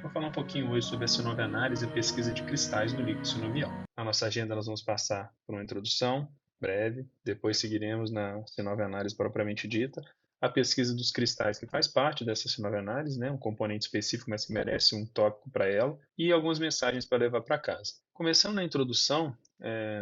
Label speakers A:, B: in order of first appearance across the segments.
A: Vou falar um pouquinho hoje sobre a sinovianálise e pesquisa de cristais no líquido sinovial. Na nossa agenda, nós vamos passar por uma introdução breve, depois seguiremos na sinovianálise propriamente dita, a pesquisa dos cristais, que faz parte dessa sinovianálise, né, um componente específico, mas que merece um tópico para ela, e algumas mensagens para levar para casa. Começando na introdução,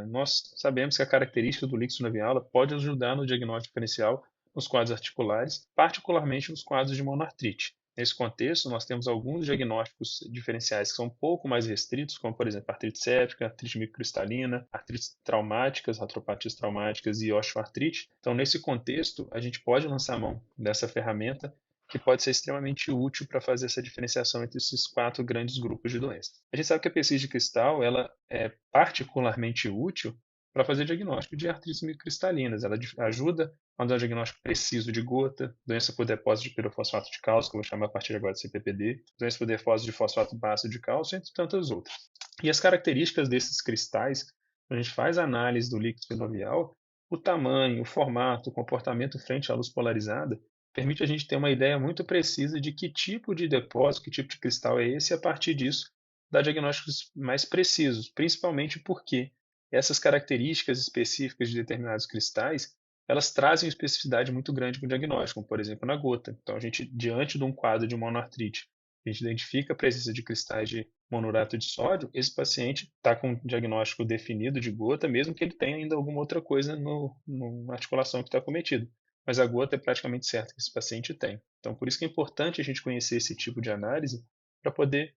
A: nós sabemos que a característica do líquido sinovial pode ajudar no diagnóstico diferencial nos quadros articulares, particularmente nos quadros de monoartrite. Nesse contexto, nós temos alguns diagnósticos diferenciais que são um pouco mais restritos, como, por exemplo, artrite séptica, artrite microcristalina, artrites traumáticas, artropatias traumáticas e osteoartrite. Então, nesse contexto, a gente pode lançar a mão dessa ferramenta que pode ser extremamente útil para fazer essa diferenciação entre esses quatro grandes grupos de doenças. A gente sabe que a pesquisa de cristal ela é particularmente útil para fazer diagnóstico de artrites microcristalinas. Ela ajuda a dar um diagnóstico preciso de gota, doença por depósito de pirofosfato de cálcio, que eu vou chamar a partir de agora de CPPD, doença por depósito de fosfato básico de cálcio, entre tantas outras. E as características desses cristais, quando a gente faz a análise do líquido sinovial, o tamanho, o formato, o comportamento frente à luz polarizada, permite a gente ter uma ideia muito precisa de que tipo de depósito, que tipo de cristal é esse, e a partir disso dar diagnósticos mais precisos, principalmente porque essas características específicas de determinados cristais, elas trazem especificidade muito grande para o diagnóstico, como por exemplo na gota. Então, a gente, diante de um quadro de monoartrite, a gente identifica a presença de cristais de monourato de sódio, esse paciente está com um diagnóstico definido de gota, mesmo que ele tenha ainda alguma outra coisa na articulação que está cometida. Mas a gota é praticamente certo que esse paciente tem. Então, por isso que é importante a gente conhecer esse tipo de análise para poder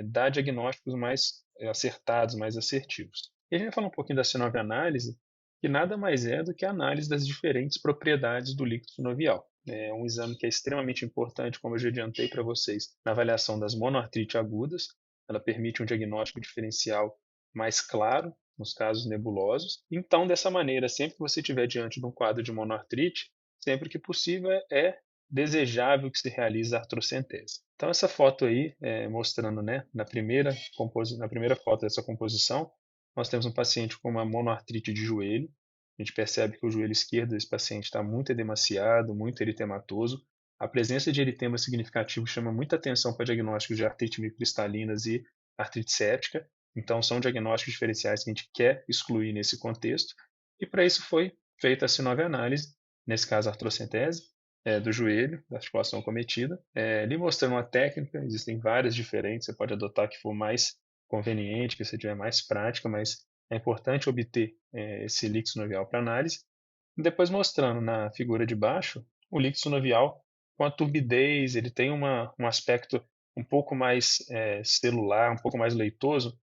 A: dar diagnósticos mais acertados, mais assertivos. E a gente vai falar um pouquinho da sinovianálise, que nada mais é do que a análise das diferentes propriedades do líquido sinovial. É um exame que é extremamente importante, como eu já adiantei para vocês, na avaliação das monoartrite agudas. Ela permite um diagnóstico diferencial mais claro nos casos nebulosos. Então, dessa maneira, sempre que você estiver diante de um quadro de monoartrite, sempre que possível, é desejável que se realize a artrocentese. Então, essa foto aí, mostrando, né, na primeira foto dessa composição, nós temos um paciente com uma monoartrite de joelho. A gente percebe que o joelho esquerdo desse paciente está muito edemaciado, muito eritematoso. A presença de eritema significativo chama muita atenção para diagnósticos de artrite microcristalinas e artrite séptica. Então, são diagnósticos diferenciais que a gente quer excluir nesse contexto. E para isso foi feita a sinovianálise, nesse caso a artrocentese, do joelho, da articulação cometida, lhe mostrando uma técnica, existem várias diferentes, você pode adotar a que for mais conveniente, que você tiver mais prática, mas é importante obter esse líquido sinovial para análise. E depois mostrando na figura de baixo o líquido sinovial com a turbidez, ele tem um aspecto um pouco mais celular, um pouco mais leitoso,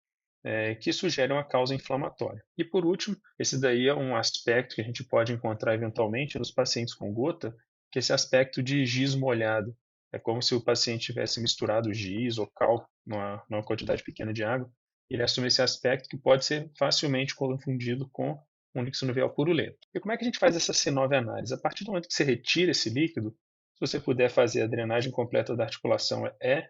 A: que sugere uma causa inflamatória. E por último, esse daí é um aspecto que a gente pode encontrar eventualmente nos pacientes com gota, que é esse aspecto de giz molhado. É como se o paciente tivesse misturado giz ou cal numa quantidade pequena de água. Ele assume esse aspecto que pode ser facilmente confundido com um líquido sinovial purulento. E como é que a gente faz essa C9 análise? A partir do momento que você retira esse líquido, se você puder fazer a drenagem completa da articulação, é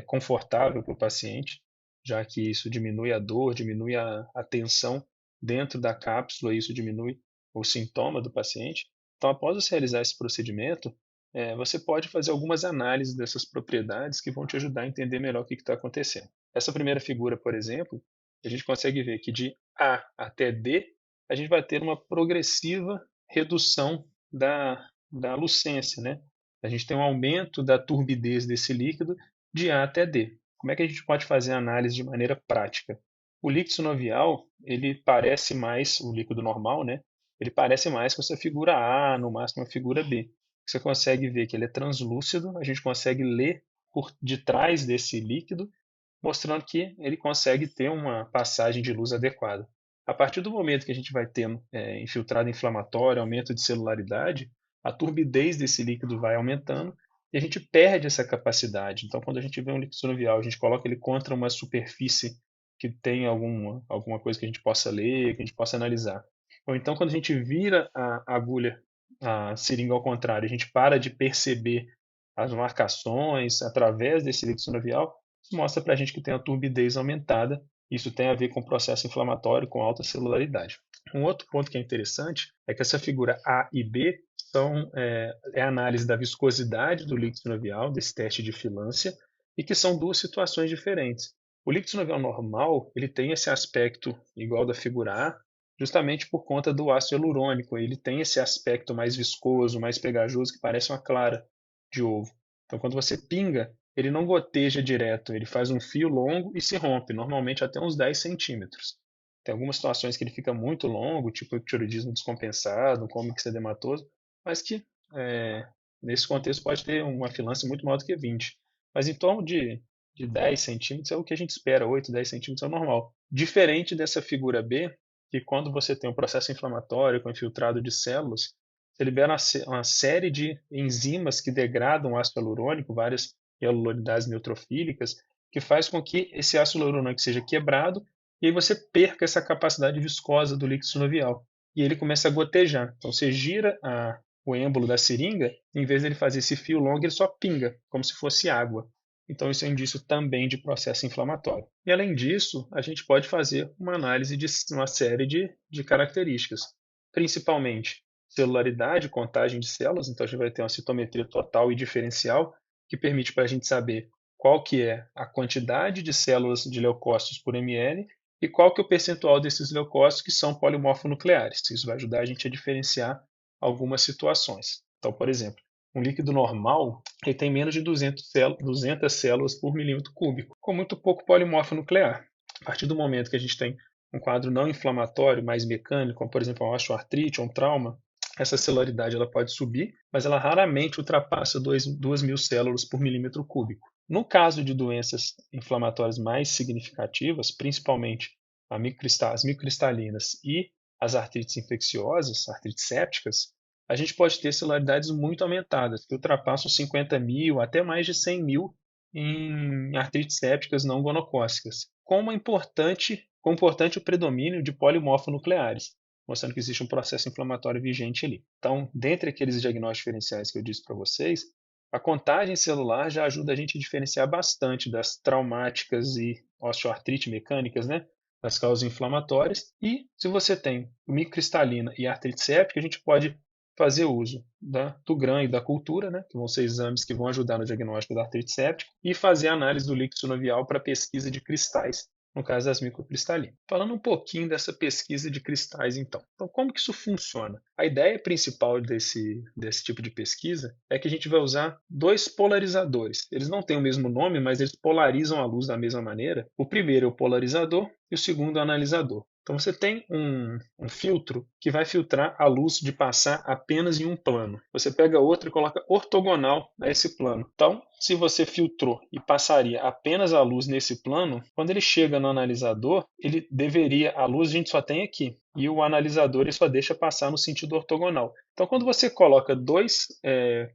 A: confortável para o paciente, já que isso diminui a dor, diminui a tensão dentro da cápsula, e isso diminui o sintoma do paciente. Então, após você realizar esse procedimento, você pode fazer algumas análises dessas propriedades que vão te ajudar a entender melhor o que está acontecendo. Essa primeira figura, por exemplo, a gente consegue ver que de A até D, a gente vai ter uma progressiva redução da lucência, né? A gente tem um aumento da turbidez desse líquido de A até D. Como é que a gente pode fazer a análise de maneira prática? O líquido sinovial, ele parece mais, o líquido normal, né? Ele parece mais com essa figura A, no máximo a figura B. Você consegue ver que ele é translúcido, a gente consegue ler por detrás desse líquido, mostrando que ele consegue ter uma passagem de luz adequada. A partir do momento que a gente vai ter infiltrado inflamatório, aumento de celularidade, a turbidez desse líquido vai aumentando e a gente perde essa capacidade. Então, quando a gente vê um líquido sinovial, a gente coloca ele contra uma superfície que tem alguma coisa que a gente possa ler, que a gente possa analisar. Ou então, quando a gente vira a agulha, a seringa ao contrário, a gente para de perceber as marcações através desse líquido sinovial, isso mostra para a gente que tem a turbidez aumentada. Isso tem a ver com o processo inflamatório, com alta celularidade. Um outro ponto que é interessante é que essa figura A e B é a análise da viscosidade do líquido sinovial, desse teste de filância, e que são duas situações diferentes. O líquido sinovial normal, ele tem esse aspecto igual da figura A, justamente por conta do ácido hialurônico. Ele tem esse aspecto mais viscoso, mais pegajoso, que parece uma clara de ovo. Então, quando você pinga, ele não goteja direto, ele faz um fio longo e se rompe, normalmente até uns 10 centímetros. Tem algumas situações que ele fica muito longo, tipo ictioridismo descompensado, um cómic edematoso, mas que nesse contexto pode ter uma filância muito maior do que 20. Mas em torno de 10 centímetros é o que a gente espera, 8, 10 centímetros é o normal. Diferente dessa figura B, que quando você tem um processo inflamatório com infiltrado de células, você libera uma série de enzimas que degradam o ácido hialurônico, várias hialuronidases neutrofílicas, que faz com que esse ácido hialurônico seja quebrado e aí você perca essa capacidade viscosa do líquido sinovial. E ele começa a gotejar. Então você gira o êmbolo da seringa, em vez dele fazer esse fio longo, ele só pinga, como se fosse água. Então isso é um indício também de processo inflamatório. E além disso, a gente pode fazer uma análise de uma série de características, principalmente celularidade, contagem de células, então a gente vai ter uma citometria total e diferencial, que permite para a gente saber qual que é a quantidade de células de leucócitos por ml e qual que é o percentual desses leucócitos que são polimorfonucleares. Isso vai ajudar a gente a diferenciar algumas situações. Então, por exemplo, um líquido normal ele tem menos de 200 células por milímetro cúbico, com muito pouco polimorfo nuclear. A partir do momento que a gente tem um quadro não inflamatório, mais mecânico, como por exemplo uma osteoartrite ou um trauma, essa celularidade ela pode subir, mas ela raramente ultrapassa 2.000 células por milímetro cúbico. No caso de doenças inflamatórias mais significativas, principalmente as microcristalinas e as artrites infecciosas, artrites sépticas, a gente pode ter celularidades muito aumentadas, que ultrapassam 50.000 até mais de 100.000 em artrites sépticas não gonocócicas, com importante o predomínio de polimorfonucleares, mostrando que existe um processo inflamatório vigente ali. Então, dentre aqueles diagnósticos diferenciais que eu disse para vocês, a contagem celular já ajuda a gente a diferenciar bastante das traumáticas e osteoartrite mecânicas, né? Das causas inflamatórias. E se você tem microcristalina e artrite séptica, a gente pode fazer uso do GRAM e da cultura, né, que vão ser exames que vão ajudar no diagnóstico da artrite séptica, e fazer a análise do líquido sinovial para pesquisa de cristais, no caso das microcristalinas. Falando um pouquinho dessa pesquisa de cristais, então. Então, como que isso funciona? A ideia principal desse tipo de pesquisa é que a gente vai usar dois polarizadores. Eles não têm o mesmo nome, mas eles polarizam a luz da mesma maneira. O primeiro é o polarizador e o segundo é o analisador. Então você tem um filtro que vai filtrar a luz de passar apenas em um plano. Você pega outro e coloca ortogonal a esse plano. Então, se você filtrou e passaria apenas a luz nesse plano, quando ele chega no analisador, a luz a gente só tem aqui. E o analisador ele só deixa passar no sentido ortogonal. Então, quando você coloca dois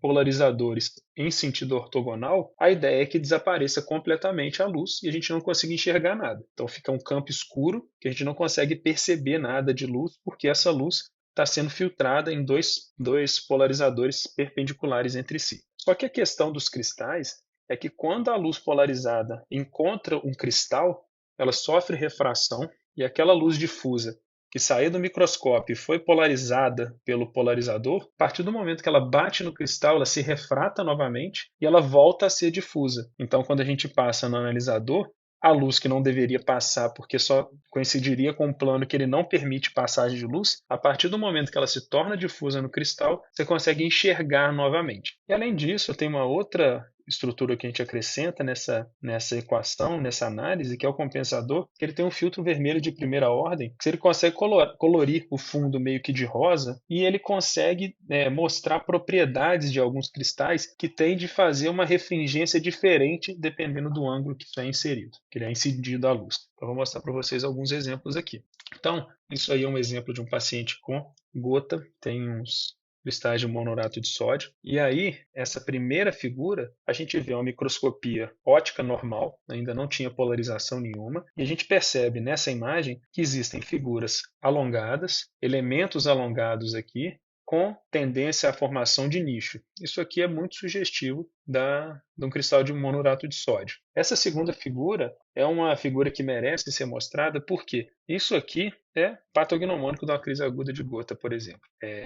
A: polarizadores em sentido ortogonal, a ideia é que desapareça completamente a luz e a gente não consiga enxergar nada. Então, fica um campo escuro que a gente não consegue perceber nada de luz, porque essa luz está sendo filtrada em dois polarizadores perpendiculares entre si. Só que a questão dos cristais é que quando a luz polarizada encontra um cristal, ela sofre refração e aquela luz difusa que saiu do microscópio e foi polarizada pelo polarizador, a partir do momento que ela bate no cristal, ela se refrata novamente e ela volta a ser difusa. Então, quando a gente passa no analisador, a luz que não deveria passar, porque só coincidiria com um plano que ele não permite passagem de luz, a partir do momento que ela se torna difusa no cristal, você consegue enxergar novamente. E além disso, tem uma outra estrutura que a gente acrescenta nessa equação, nessa análise, que é o compensador, que ele tem um filtro vermelho de primeira ordem, que ele consegue colorir o fundo meio que de rosa e ele consegue mostrar propriedades de alguns cristais que têm de fazer uma refringência diferente dependendo do ângulo que isso é inserido, que ele é incidido à luz. Então, vou mostrar para vocês alguns exemplos aqui. Então, isso aí é um exemplo de um paciente com gota, tem uns cristais de monorato de sódio. E aí, essa primeira figura, a gente vê uma microscopia ótica normal, ainda não tinha polarização nenhuma, e a gente percebe nessa imagem que existem figuras alongadas, elementos alongados aqui, com tendência à formação de nicho. Isso aqui é muito sugestivo de um cristal de monourato de sódio. Essa segunda figura é uma figura que merece ser mostrada porque isso aqui é patognomônico de uma crise aguda de gota, por exemplo.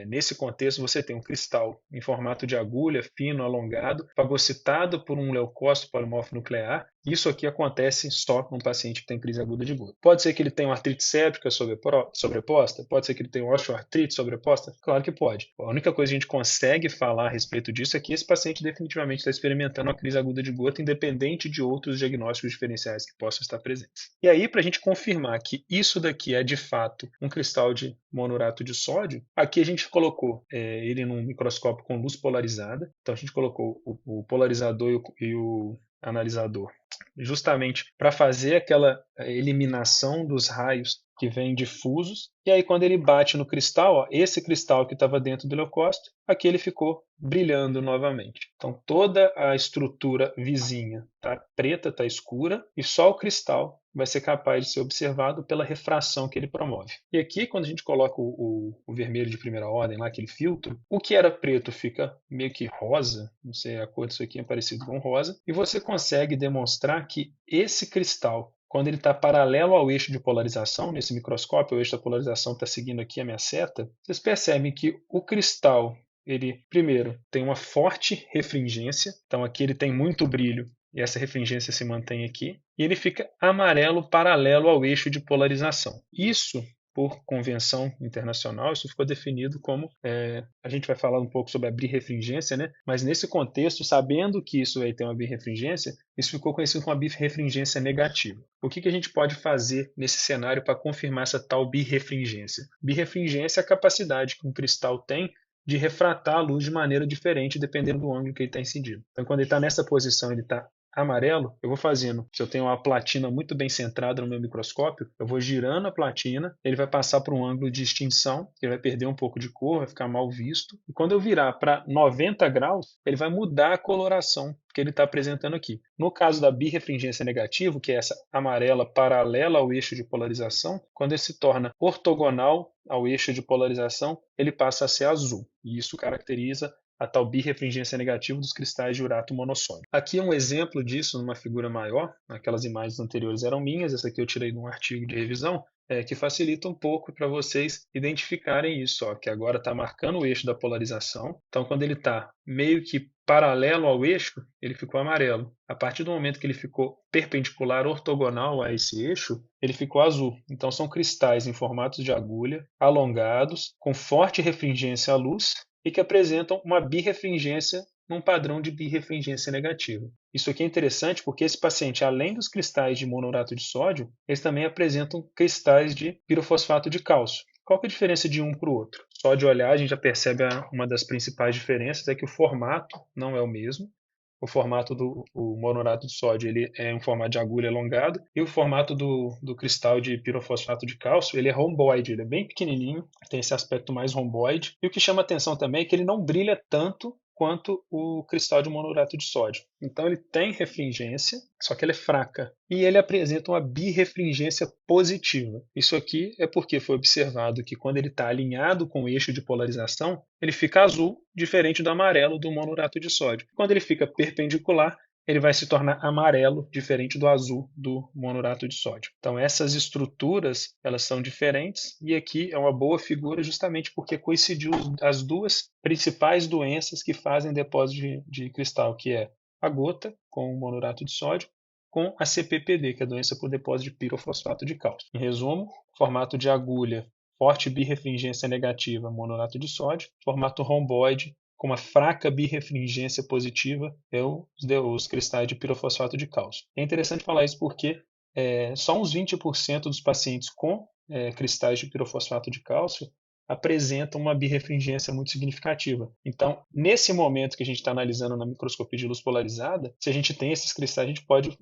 A: Nesse contexto, você tem um cristal em formato de agulha, fino, alongado, fagocitado por um leucócito polimorfo nuclear. Isso aqui acontece só num paciente que tem crise aguda de gota. Pode ser que ele tenha uma artrite séptica sobreposta? Pode ser que ele tenha uma osteoartrite sobreposta? Claro que pode. A única coisa que a gente consegue falar a respeito disso é que esse paciente definitivamente está experimentando uma crise aguda de gota, independente de outros diagnósticos diferenciais que possam estar presentes. E aí, para a gente confirmar que isso daqui é de fato um cristal de monourato de sódio, aqui a gente colocou ele num microscópio com luz polarizada. Então a gente colocou o polarizador e o analisador justamente para fazer aquela eliminação dos raios que vêm difusos. E aí, quando ele bate no cristal, ó, esse cristal que estava dentro do leucócito, aqui ele ficou brilhando novamente. Então, toda a estrutura vizinha está preta, está escura, e só o cristal vai ser capaz de ser observado pela refração que ele promove. E aqui, quando a gente coloca o vermelho de primeira ordem, lá, aquele filtro, o que era preto fica meio que rosa, não sei, a cor disso aqui é parecido com rosa, e você consegue demonstrar que esse cristal, quando ele está paralelo ao eixo de polarização, nesse microscópio, o eixo da polarização está seguindo aqui a minha seta, vocês percebem que o cristal, ele, primeiro, tem uma forte refringência, então aqui ele tem muito brilho, e essa refringência se mantém aqui, e ele fica amarelo paralelo ao eixo de polarização. Isso, por convenção internacional, isso ficou definido como, a gente vai falar um pouco sobre a birrefringência, né? Mas nesse contexto, sabendo que isso aí tem uma birrefringência, isso ficou conhecido como a birrefringência negativa. O que a gente pode fazer nesse cenário para confirmar essa tal birrefringência? Birrefringência é a capacidade que um cristal tem de refratar a luz de maneira diferente dependendo do ângulo que ele está incidindo. Então, quando ele está nessa posição, ele está amarelo, eu vou fazendo. Se eu tenho uma platina muito bem centrada no meu microscópio, eu vou girando a platina, ele vai passar por um ângulo de extinção, ele vai perder um pouco de cor, vai ficar mal visto. E quando eu virar para 90 graus, ele vai mudar a coloração que ele está apresentando aqui. No caso da birrefringência negativa, que é essa amarela paralela ao eixo de polarização, quando ele se torna ortogonal ao eixo de polarização, ele passa a ser azul. E isso caracteriza a tal birrefringência negativa dos cristais de urato monossódio. Aqui é um exemplo disso numa figura maior. Aquelas imagens anteriores eram minhas, essa aqui eu tirei de um artigo de revisão, que facilita um pouco para vocês identificarem isso, ó, que agora está marcando o eixo da polarização. Então, quando ele está meio que paralelo ao eixo, ele ficou amarelo. A partir do momento que ele ficou perpendicular, ortogonal a esse eixo, ele ficou azul. Então, são cristais em formatos de agulha, alongados, com forte refringência à luz, e que apresentam uma birrefringência num padrão de birrefringência negativa. Isso aqui é interessante porque esse paciente, além dos cristais de monourato de sódio, eles também apresentam cristais de pirofosfato de cálcio. Qual que é a diferença de um para o outro? Só de olhar a gente já percebe uma das principais diferenças é que o formato não é o mesmo. O formato do monourato de sódio ele é um formato de agulha alongado e o formato do cristal de pirofosfato de cálcio ele é romboide, ele é bem pequenininho, tem esse aspecto mais romboide. E o que chama atenção também é que ele não brilha tanto quanto o cristal de monourato de sódio. Então ele tem refringência, só que ela é fraca. E ele apresenta uma birrefringência positiva. Isso aqui é porque foi observado que quando ele está alinhado com o eixo de polarização, ele fica azul, diferente do amarelo do monourato de sódio. Quando ele fica perpendicular, ele vai se tornar amarelo, diferente do azul do monourato de sódio. Então essas estruturas elas são diferentes e aqui é uma boa figura justamente porque coincidiu as duas principais doenças que fazem depósito de cristal, que é a gota com o monourato de sódio com a CPPD, que é a doença por depósito de pirofosfato de cálcio. Em resumo, formato de agulha, forte birrefringência negativa, monourato de sódio, formato romboide, com uma fraca birrefringência positiva, os cristais de pirofosfato de cálcio. É interessante falar isso porque só uns 20% dos pacientes com cristais de pirofosfato de cálcio apresentam uma birrefringência muito significativa. Então, nesse momento que a gente está analisando na microscopia de luz polarizada, se a gente tem esses cristais, a gente pode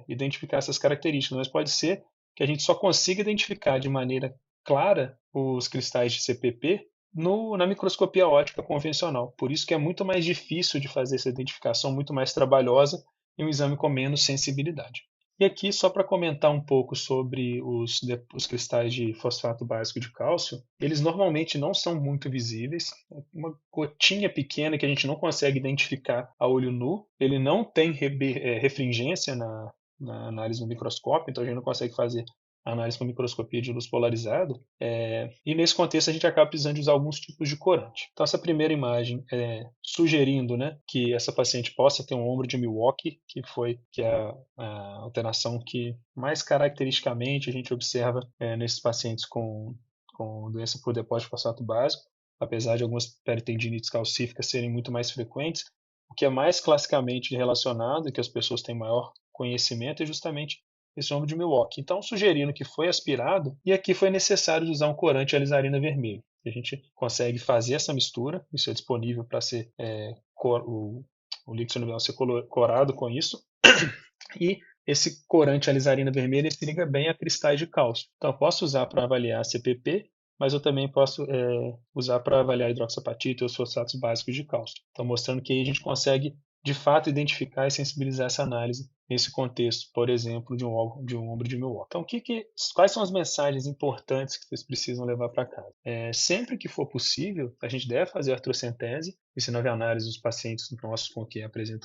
A: identificar essas características, mas pode ser que a gente só consiga identificar de maneira clara os cristais de CPP na microscopia óptica convencional. Por isso que é muito mais difícil de fazer essa identificação, muito mais trabalhosa e um exame com menos sensibilidade. E aqui, só para comentar um pouco sobre os cristais de fosfato básico de cálcio, eles normalmente não são muito visíveis. Uma gotinha pequena que a gente não consegue identificar a olho nu. Ele não tem refringência na análise no microscópio, então a gente não consegue fazer análise com microscopia de luz polarizada. E nesse contexto a gente acaba precisando de usar alguns tipos de corante. Então essa primeira imagem é sugerindo, né, que essa paciente possa ter um ombro de Milwaukee, que é a alteração que mais caracteristicamente a gente observa nesses pacientes com doença por depósito de fosfato básico, apesar de algumas peritendinites calcíficas serem muito mais frequentes. O que é mais classicamente relacionado, e que as pessoas têm maior conhecimento, é justamente esse ombro de Milwaukee. Então, sugerindo que foi aspirado, e aqui foi necessário usar um corante alizarina vermelho. A gente consegue fazer essa mistura, isso é disponível para ser o líquido sinovial ser corado com isso, e esse corante alizarina vermelha se liga bem a cristais de cálcio. Então, eu posso usar para avaliar CPP, mas eu também posso usar para avaliar hidroxapatita e os fosfatos básicos de cálcio. Então, mostrando que aí a gente consegue, de fato, identificar e sensibilizar essa análise nesse contexto, por exemplo, de um ombro de Milwaukee. Então, quais são as mensagens importantes que vocês precisam levar para casa? Sempre que for possível, a gente deve fazer artrocentese, ensinando a análise dos pacientes nossos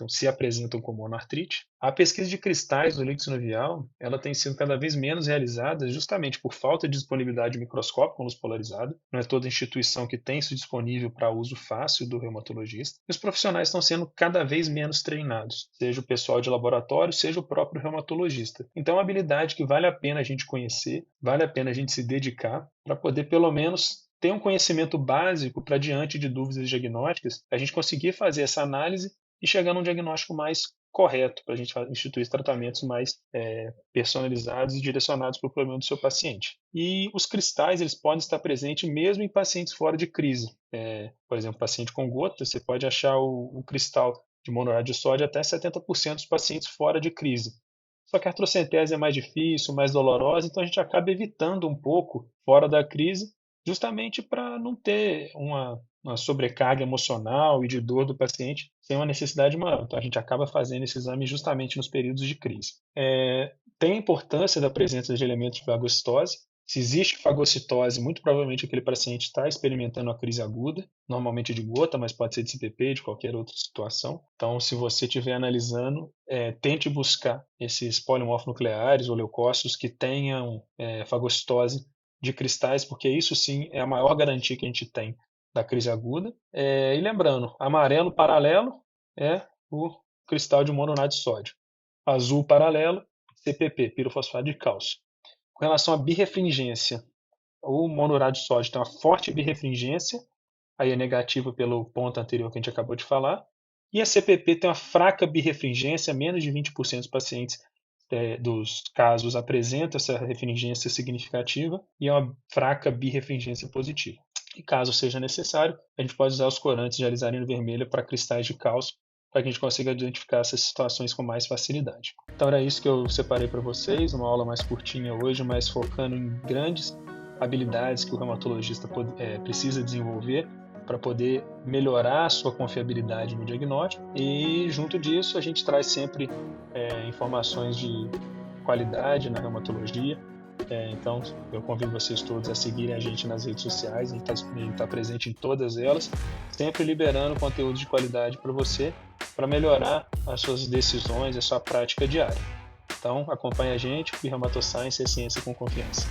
A: se apresentam com monoartrite. A pesquisa de cristais do líquido sinovial, ela tem sido cada vez menos realizada justamente por falta de disponibilidade de microscópio com luz polarizada. Não é toda instituição que tem isso disponível para uso fácil do reumatologista. E os profissionais estão sendo cada vez menos treinados, seja o pessoal de laboratório, seja o próprio reumatologista. Então, é uma habilidade que vale a pena a gente conhecer, vale a pena a gente se dedicar para poder, pelo menos, ter um conhecimento básico para, diante de dúvidas diagnósticas, a gente conseguir fazer essa análise e chegar num diagnóstico mais correto, para a gente instituir tratamentos mais personalizados e direcionados para o problema do seu paciente. E os cristais, eles podem estar presentes mesmo em pacientes fora de crise. Por exemplo, paciente com gota, você pode achar o cristal de monorádio de sódio até 70% dos pacientes fora de crise. Só que a artrocentese é mais difícil, mais dolorosa, então a gente acaba evitando um pouco fora da crise, justamente para não ter uma sobrecarga emocional e de dor do paciente sem uma necessidade maior. Então a gente acaba fazendo esse exame justamente nos períodos de crise. Tem a importância da presença de elementos de fagocitose. Se existe fagocitose, muito provavelmente aquele paciente está experimentando uma crise aguda, normalmente de gota, mas pode ser de CPP, de qualquer outra situação. Então, se você estiver analisando, tente buscar esses polimorfonucleares ou leucócitos que tenham fagocitose de cristais, porque isso sim é a maior garantia que a gente tem da crise aguda. E lembrando, amarelo paralelo é o cristal de mononato de sódio. Azul paralelo, CPP, pirofosfato de cálcio. Com relação à birrefringência, o monorádio de sódio tem uma forte birrefringência, aí é negativa pelo ponto anterior que a gente acabou de falar, e a CPP tem uma fraca birrefringência, menos de 20% dos pacientes dos casos apresentam essa refringência significativa e é uma fraca birrefringência positiva. E caso seja necessário, a gente pode usar os corantes de alizarina vermelha para cristais de cálcio, para que a gente consiga identificar essas situações com mais facilidade. Então era isso que eu separei para vocês, uma aula mais curtinha hoje, mas focando em grandes habilidades que o reumatologista precisa desenvolver para poder melhorar a sua confiabilidade no diagnóstico, e junto disso a gente traz sempre informações de qualidade na reumatologia. Então eu convido vocês todos a seguirem a gente nas redes sociais, a gente está presente em todas elas, sempre liberando conteúdo de qualidade para você, para melhorar as suas decisões e a sua prática diária. Então acompanhe a gente, o Reumatoscience é ciência com confiança.